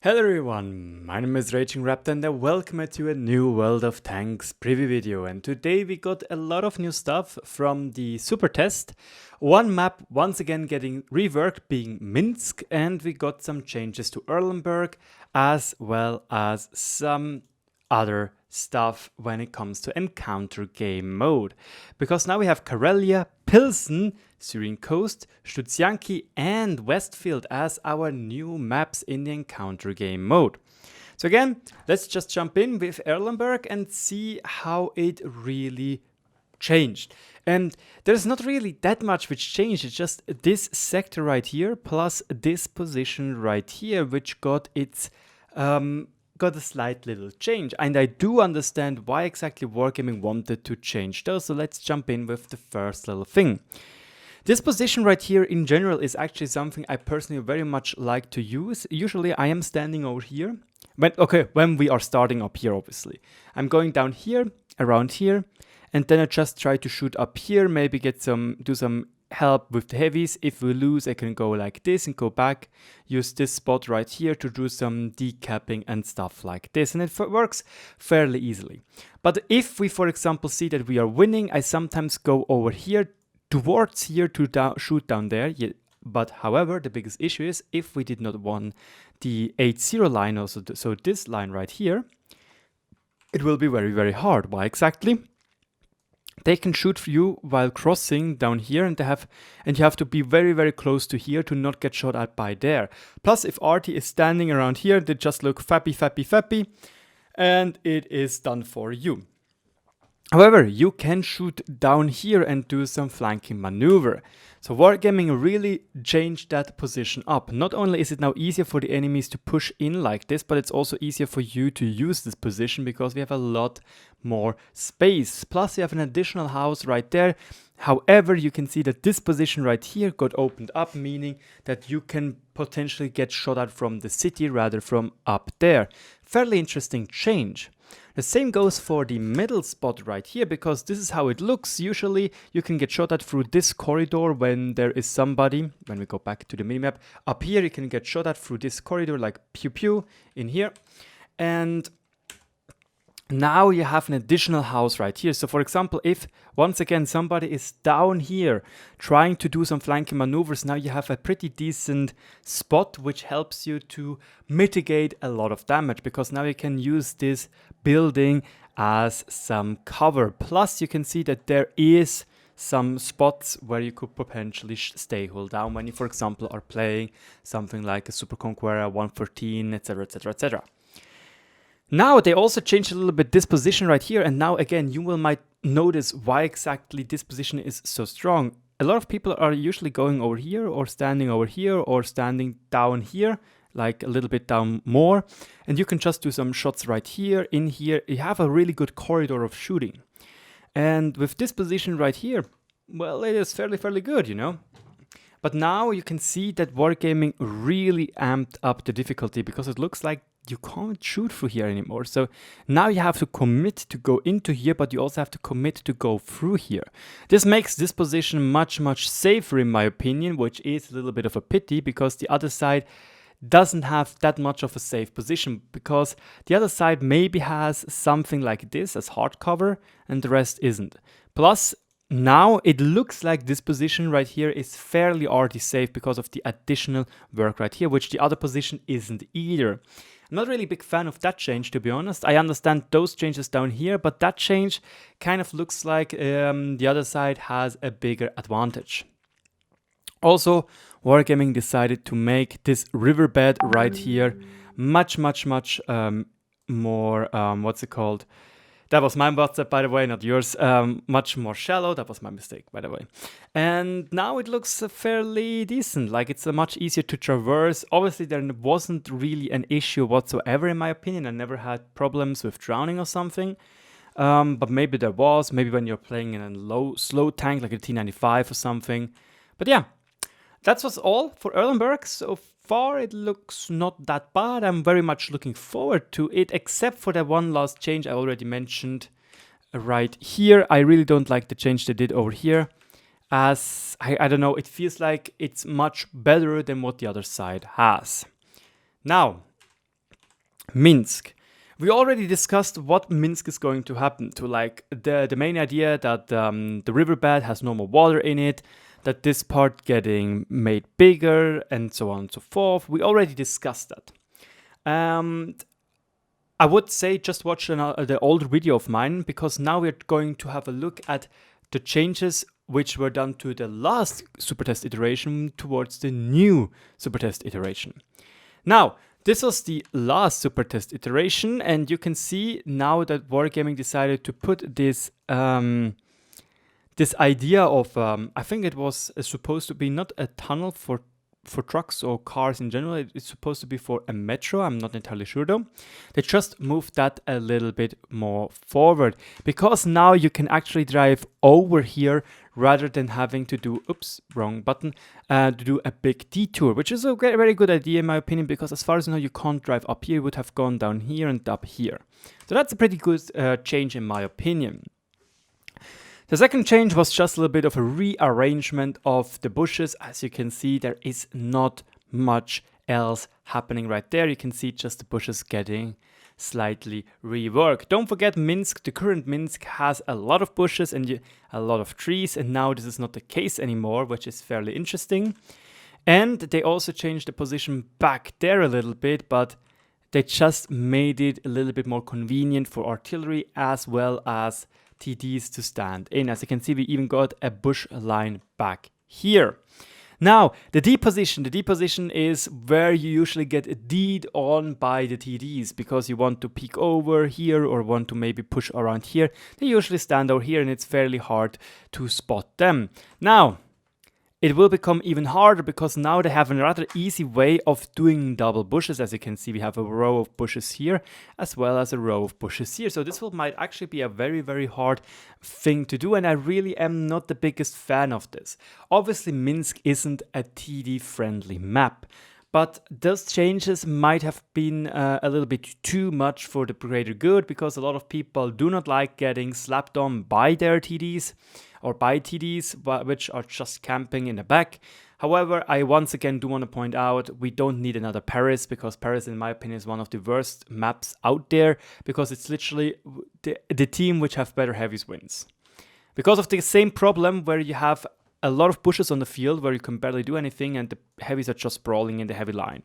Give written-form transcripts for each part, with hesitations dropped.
Hello everyone, my name is RagingRaptor and I welcome you to a new World of Tanks preview video. And today we got a lot of new stuff from the SuperTest. One map once again getting reworked, being Minsk, and we got some changes to Erlenberg as well as some other stuff when it comes to Encounter Gamemode. Because now we have Karelia, Pilsen, Serene Coast, Studzianki and Westfield as our new maps in the Encounter Gamemode. So again, let's just jump in with Erlenberg and see how it really changed. And there's not really that much which changed, it's just this sector right here plus this position right here which got its got a slight little change, and I do understand why exactly Wargaming wanted to change those, so let's jump in with the first little thing. This position right here in general is actually something I personally very much like to use. Usually I am standing over here, when we are starting up here obviously. I'm going down here, around here, and then I just try to shoot up here, maybe do some help with the heavies. If we lose, I can go like this and go back, use this spot right here to do some decapping and stuff like this, and it works fairly easily. But if we, for example, see that we are winning, I sometimes go over here towards here to shoot down there. But however, the biggest issue is if we did not won the 8-0 line, also so this line right here, it will be very, very hard. Why exactly? They can shoot for you while crossing down here, and you have to be very, very close to here to not get shot at by there. Plus, if RT is standing around here, they just look fappy, and it is done for you. However, you can shoot down here and do some flanking maneuver. So Wargaming really changed that position up. Not only is it now easier for the enemies to push in like this, but it's also easier for you to use this position because we have a lot more space. Plus you have an additional house right there. However, you can see that this position right here got opened up, meaning that you can potentially get shot at from the city rather from up there. Fairly interesting change. The same goes for the middle spot right here, because this is how it looks. Usually you can get shot at through this corridor when there is somebody. When we go back to the minimap, up here you can get shot at through this corridor like pew pew in here. And now you have an additional house right here. So for example, if once again somebody is down here trying to do some flanking maneuvers, now you have a pretty decent spot which helps you to mitigate a lot of damage, because now you can use this building as some cover. Plus you can see that there is some spots where you could potentially stay hold down when you, for example, are playing something like a Super Conqueror 114, etc, etc, etc. Now they also changed a little bit this position right here, and now again you might notice why exactly this position is so strong. A lot of people are usually going over here or standing over here or standing down here, like a little bit down more, and you can just do some shots right here, in here. You have a really good corridor of shooting. And with this position right here, well, it is fairly good, you know. But now you can see that Wargaming really amped up the difficulty, because it looks like you can't shoot through here anymore. So now you have to commit to go into here, but you also have to commit to go through here. This makes this position much safer in my opinion, which is a little bit of a pity, because the other side doesn't have that much of a safe position, because the other side maybe has something like this as hard cover and the rest isn't. Plus now it looks like this position right here is fairly already safe because of the additional work right here, which the other position isn't either. I'm not really a big fan of that change, to be honest. I understand those changes down here, but that change kind of looks like the other side has a bigger advantage. Also, Wargaming decided to make this riverbed right here much more, what's it called? That was my WhatsApp, by the way, not yours. Much more shallow. That was my mistake, by the way. And now it looks fairly decent. Like, it's much easier to traverse. Obviously, there wasn't really an issue whatsoever, in my opinion. I never had problems with drowning or something. But maybe there was. Maybe when you're playing in a slow tank, like a T95 or something. But yeah, that was all for Erlenberg. So far, it looks not that bad. I'm very much looking forward to it, except for the one last change I already mentioned right here. I really don't like the change they did over here, as I don't know, it feels like it's much better than what the other side has. Now, Minsk. We already discussed what Minsk is going to happen to, like the main idea that the riverbed has no more water in it, that this part getting made bigger, and so on and so forth. We already discussed that. I would say just watch the older video of mine, because now we're going to have a look at the changes which were done to the last SuperTest iteration towards the new SuperTest iteration. Now, this was the last SuperTest iteration, and you can see now that Wargaming decided to put this this idea of, I think it was supposed to be not a tunnel for trucks or cars in general. It's supposed to be for a metro. I'm not entirely sure though. They just moved that a little bit more forward, because now you can actually drive over here rather than having to do, oops, wrong button, to do a big detour, which is a very good idea in my opinion, because as far as I know, you can't drive up here. You would have gone down here and up here. So that's a pretty good change in my opinion. The second change was just a little bit of a rearrangement of the bushes. As you can see, there is not much else happening right there. You can see just the bushes getting slightly reworked. Don't forget, Minsk, the current Minsk, has a lot of bushes and a lot of trees, and now this is not the case anymore, which is fairly interesting. And they also changed the position back there a little bit, but they just made it a little bit more convenient for artillery as well as TDs to stand in. As you can see, we even got a bush line back here. Now, the D position is where you usually get D'd on by the TDs, because you want to peek over here or want to maybe push around here. They usually stand over here and it's fairly hard to spot them. Now, it will become even harder, because now they have a rather easy way of doing double bushes. As you can see, we have a row of bushes here as well as a row of bushes here. So this might actually be a very hard thing to do, and I really am not the biggest fan of this. Obviously, Minsk isn't a TD friendly map, but those changes might have been a little bit too much for the greater good, because a lot of people do not like getting slapped on by their TDs or by TDs, which are just camping in the back. However, I once again do want to point out, we don't need another Paris, because Paris, in my opinion, is one of the worst maps out there, because it's literally the team which have better heavies wins. Because of the same problem where you have a lot of bushes on the field where you can barely do anything and the heavies are just sprawling in the heavy line.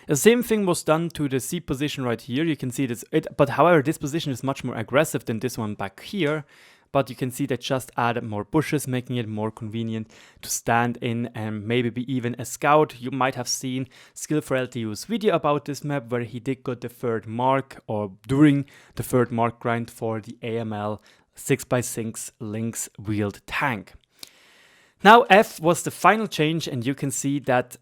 The same thing was done to the C position right here. You can see this, but however, this position is much more aggressive than this one back here. But you can see they just added more bushes, making it more convenient to stand in and maybe be even a scout. You might have seen Skill4LTU's video about this map, where he did got the third mark, or during the third mark grind for the AML 6x6 Lynx wheeled tank. Now F was the final change, and you can see that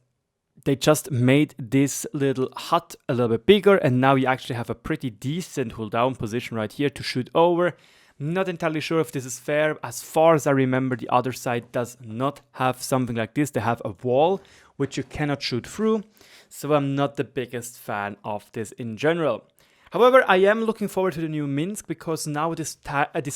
they just made this little hut a little bit bigger, and now you actually have a pretty decent hold down position right here to shoot over. Not entirely sure if this is fair. As far as I remember, the other side does not have something like this. They have a wall which you cannot shoot through, so I'm not the biggest fan of this in general. However, I am looking forward to the new Minsk, because now this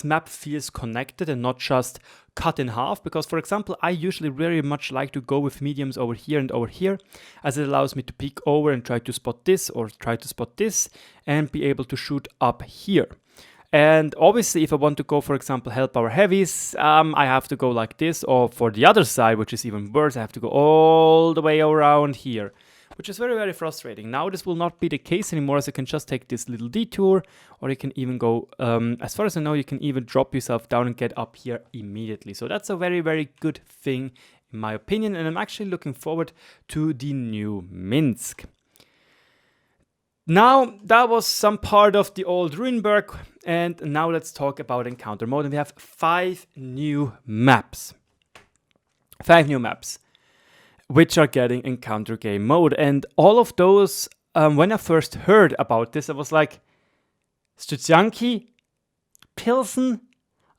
map feels connected and not just cut in half. Because, for example, I usually very much like to go with mediums over here and over here, as it allows me to peek over and try to spot this or try to spot this and be able to shoot up here. And obviously, if I want to go, for example, help our heavies, I have to go like this, or for the other side, which is even worse, I have to go all the way around here, which is very frustrating. Now this will not be the case anymore, as you can just take this little detour, or you can even go, as far as I know, you can even drop yourself down and get up here immediately. So that's a very good thing, in my opinion, and I'm actually looking forward to the new Minsk. Now, that was some part of the old Erlenberg, and now let's talk about Encounter mode. And we have 5 new maps. 5 new maps, which are getting Encounter Game Mode. And all of those, when I first heard about this, I was like, Studzianki? Pilsen?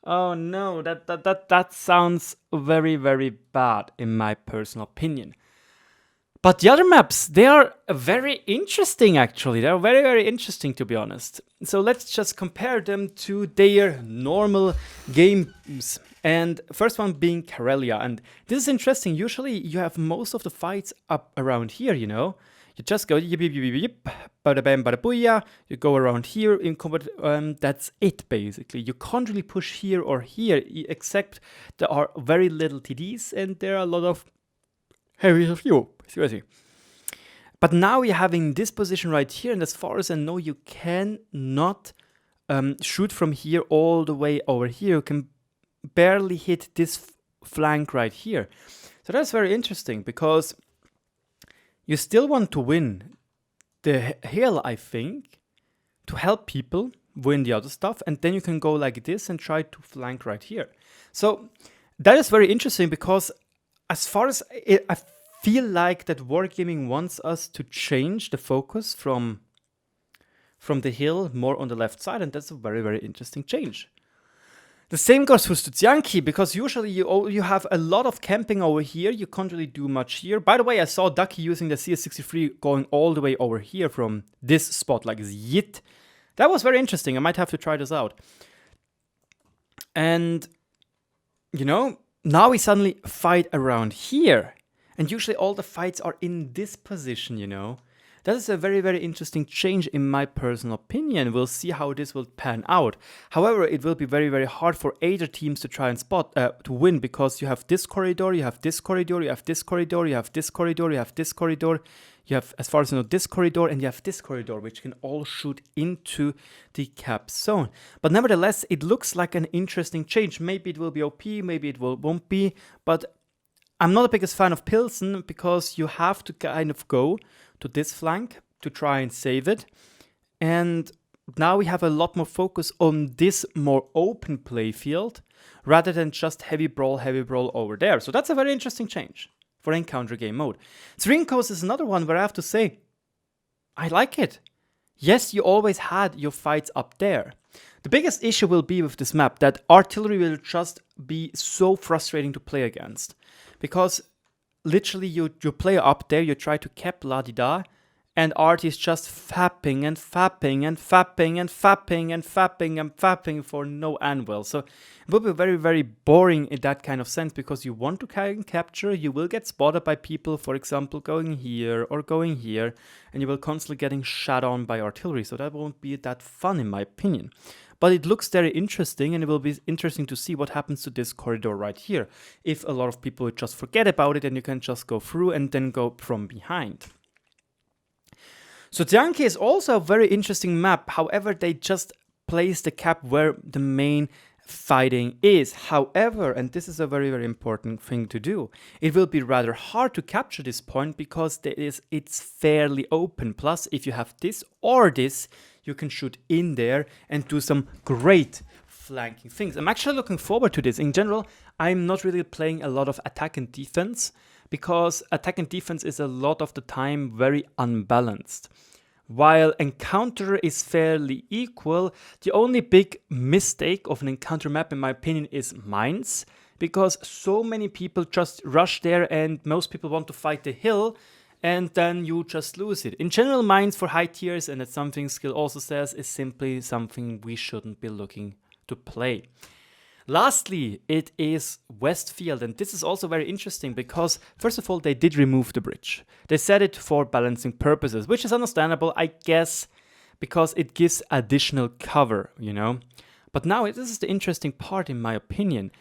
Oh no, that sounds very bad in my personal opinion. But the other maps, they are very interesting actually. They are very interesting, to be honest. So let's just compare them to their normal games. And first one being Karelia. And this is interesting. Usually you have most of the fights up around here, you know. You just go yip, yip, yip, yip, yip, bada bam, bada booyah. You go around here in combat. That's it basically. You can't really push here or here, except there are very little TDs and there are a lot of heavy of you. Seriously. But now you're having this position right here, and as far as I know, you cannot shoot from here all the way over here. You can barely hit this flank right here. So that's very interesting, because you still want to win the hill, I think, to help people win the other stuff, and then you can go like this and try to flank right here. So that is very interesting, because as far as I feel like that Wargaming wants us to change the focus from the hill more on the left side, and that's a very, very interesting change. The same goes for Studzianki, because usually you have a lot of camping over here. You can't really do much here. By the way, I saw Ducky using the CS63 going all the way over here from this spot, like yit. That was very interesting. I might have to try this out. And, you know, now we suddenly fight around here. And usually all the fights are in this position, you know. That is a very, very interesting change in my personal opinion. We'll see how this will pan out. However, it will be very, very hard for either teams to try and to win, because you have this corridor, you have this corridor, you have this corridor, you have this corridor, you have this corridor, you have, as far as I know, this corridor, and you have this corridor, which can all shoot into the cap zone. But nevertheless, it looks like an interesting change. Maybe it will be OP, maybe it won't be, but I'm not the biggest fan of Pilsen, because you have to kind of go to this flank to try and save it. And now we have a lot more focus on this more open play field rather than just heavy brawl over there. So that's a very interesting change for Encounter Gamemode. Serene Coast is another one where I have to say, I like it. Yes, you always had your fights up there. The biggest issue will be with this map that artillery will just be so frustrating to play against. Because literally you play up there, you try to cap la-di-da, and art is just fapping and fapping and fapping and fapping and fapping and fapping for no anvil. So it will be very, very boring in that kind of sense, because you want to capture, you will get spotted by people, for example, going here or going here, and you will constantly getting shot on by artillery. So that won't be that fun in my opinion. But it looks very interesting, and it will be interesting to see what happens to this corridor right here. If a lot of people just forget about it and you can just go through and then go from behind. Studzianki is also a very interesting map. However, they just place the cap where the main fighting is. However, and this is a very, very important thing to do, it will be rather hard to capture this point, because it's fairly open. Plus, if you have this or this, you can shoot in there and do some great flanking things. I'm actually looking forward to this. In general, I'm not really playing a lot of attack and defense, because attack and defense is a lot of the time very unbalanced. While Encounter is fairly equal, the only big mistake of an Encounter map, in my opinion, is mines, because so many people just rush there and most people want to fight the hill, and then you just lose it. In general, mines for high tiers, and that's something Skill also says, is simply something we shouldn't be looking to play. Lastly, it is Westfield, and this is also very interesting because, first of all, they did remove the bridge. They said it for balancing purposes, which is understandable, I guess, because it gives additional cover, you know. But now, this is the interesting part, in my opinion.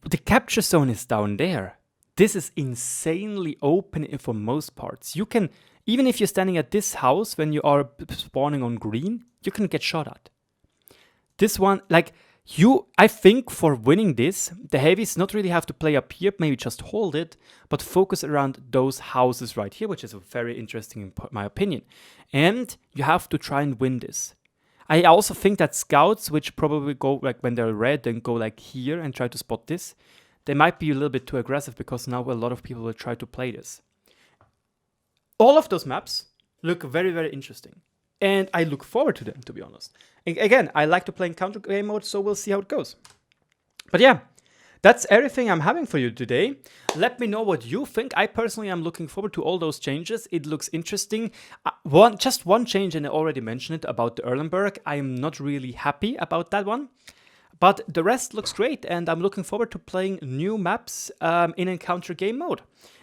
The capture zone is down there. This is insanely open for most parts. You can, even if you're standing at this house when you are spawning on green, you can get shot at. This one, like, I think for winning this, the heavies not really have to play up here, maybe just hold it, but focus around those houses right here, which is very interesting in my opinion. And you have to try and win this. I also think that scouts, which probably go, like when they're red, then go like here and try to spot this, they might be a little bit too aggressive, because now a lot of people will try to play this. All of those maps look very, very interesting. And I look forward to them, to be honest. Again, I like to play Encounter Gamemode, so we'll see how it goes. But yeah, that's everything I'm having for you today. Let me know what you think. I personally am looking forward to all those changes. It looks interesting. Just one change, and I already mentioned it, about the Erlenberg. I am not really happy about that one. But the rest looks great, and I'm looking forward to playing new maps in Encounter Gamemode.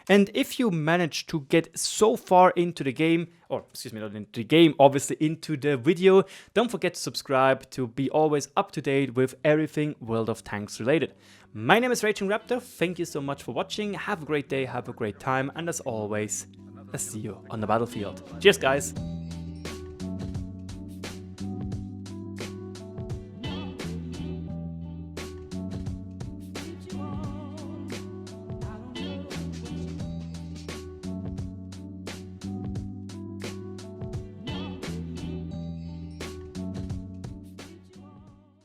And if you manage to get so far into the game, or excuse me, not into the game, obviously into the video, don't forget to subscribe to be always up to date with everything World of Tanks related. My name is RagingRaptor, thank you so much for watching, have a great day, have a great time, and as always, I'll see you on the battlefield. Cheers guys!